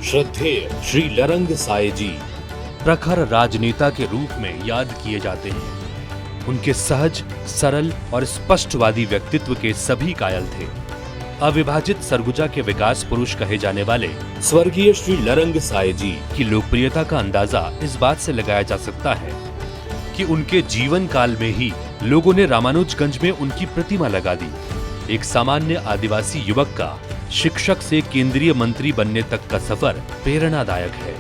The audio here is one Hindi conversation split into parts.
श्रद्धेय श्री लरंग साय जी प्रखर राजनेता के रूप में याद किए जाते हैं। उनके सहज, सरल और स्पष्टवादी व्यक्तित्व के सभी कायल थे। अविभाजित सरगुजा के विकास पुरुष कहे जाने वाले स्वर्गीय श्री लरंग साय जी की लोकप्रियता का अंदाजा इस बात से लगाया जा सकता है कि उनके जीवन काल में ही लोगों ने रामानुजगंज में उनकी प्रतिमा लगा दी। एक सामान्य आदिवासी युवक का शिक्षक से केंद्रीय मंत्री बनने तक का सफर प्रेरणादायक है।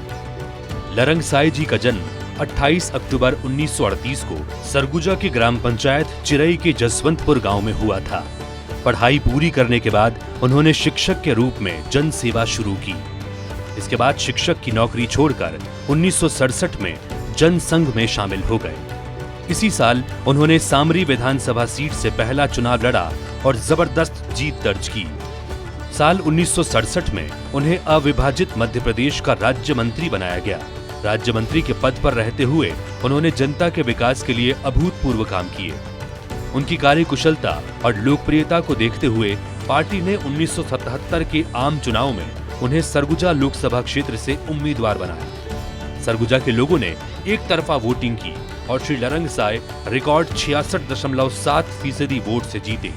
लरंग साय जी का जन्म 28 अक्टूबर 1938 को सरगुजा की ग्राम पंचायत चिरई के जसवंतपुर गांव में हुआ था। पढ़ाई पूरी करने के बाद उन्होंने शिक्षक के रूप में जन सेवा शुरू की। इसके बाद शिक्षक की नौकरी छोड़कर 1967 में जनसंघ में शामिल हो गए। इसी साल उन्होंने सामरी विधानसभा सीट से पहला चुनाव लड़ा और जबरदस्त जीत दर्ज की। साल 1967 में उन्हें अविभाजित मध्य प्रदेश का राज्य मंत्री बनाया गया। राज्य मंत्री के पद पर रहते हुए उन्होंने जनता के विकास के लिए अभूतपूर्व काम किए। उनकी कार्यकुशलता और लोकप्रियता को देखते हुए पार्टी ने 1977 के आम चुनाव में उन्हें सरगुजा लोकसभा क्षेत्र से उम्मीदवार बनाया। सरगुजा के लोगों ने एक तरफा वोटिंग की और श्री लरंग साय रिकॉर्ड 66.7% वोट से जीते।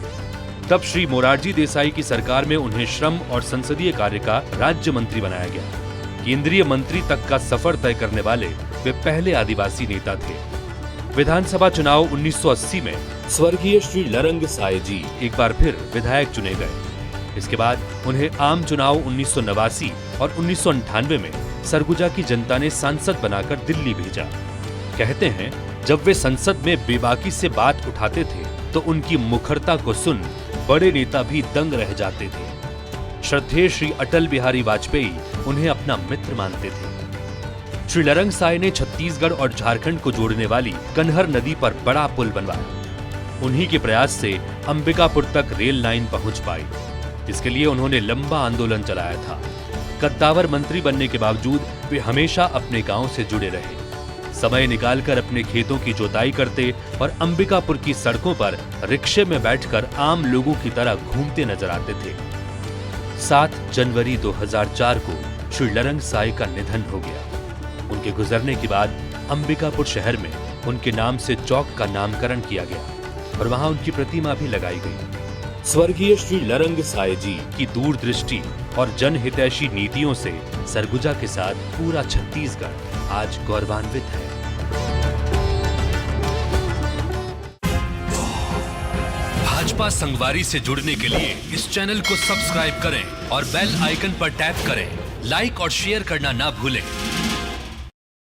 तब श्री मोरारजी देसाई की सरकार में उन्हें श्रम और संसदीय कार्य का राज्य मंत्री बनाया गया। केंद्रीय मंत्री तक का सफर तय करने वाले वे पहले आदिवासी नेता थे। विधानसभा चुनाव 1980 में स्वर्गीय श्री लरंग साय जी एक बार फिर विधायक चुने गए। इसके बाद उन्हें आम चुनाव 1989 और 1998 में सरगुजा की जनता ने सांसद बनाकर दिल्ली भेजा। कहते हैं जब वे संसद में बेबाकी से बात उठाते थे तो उनकी मुखरता को सुन बड़े नेता भी दंग रह जाते थे। श्रद्धेय श्री अटल बिहारी वाजपेयी उन्हें अपना मित्र मानते थे। श्री लरंग साय ने छत्तीसगढ़ और झारखंड को जोड़ने वाली कन्हर नदी पर बड़ा पुल बनवाया। उन्हीं के प्रयास से अंबिकापुर तक रेल लाइन पहुंच पाई। इसके लिए उन्होंने लंबा आंदोलन चलाया था। कद्दावर मंत्री बनने के बावजूद वे हमेशा अपने गांव से जुड़े रहे। समय निकालकर अपने खेतों की जोताई करते और अंबिकापुर की सड़कों पर रिक्शे में बैठकर आम लोगों की तरह घूमते नजर आते थे। 7 जनवरी 2004 को श्री लरंग साय का निधन हो गया। उनके गुजरने के बाद अंबिकापुर शहर में उनके नाम से चौक का नामकरण किया गया और वहां उनकी प्रतिमा भी लगाई गई। स्वर्गीय श्री लरंग साय जी की दूरदृष्टि और जनहितैषी नीतियों से सरगुजा के साथ पूरा छत्तीसगढ़ आज गौरवान्वित है। भाजपा संगवारी से जुड़ने के लिए इस चैनल को सब्सक्राइब करें और बेल आइकन पर टैप करें। लाइक और शेयर करना ना भूलें।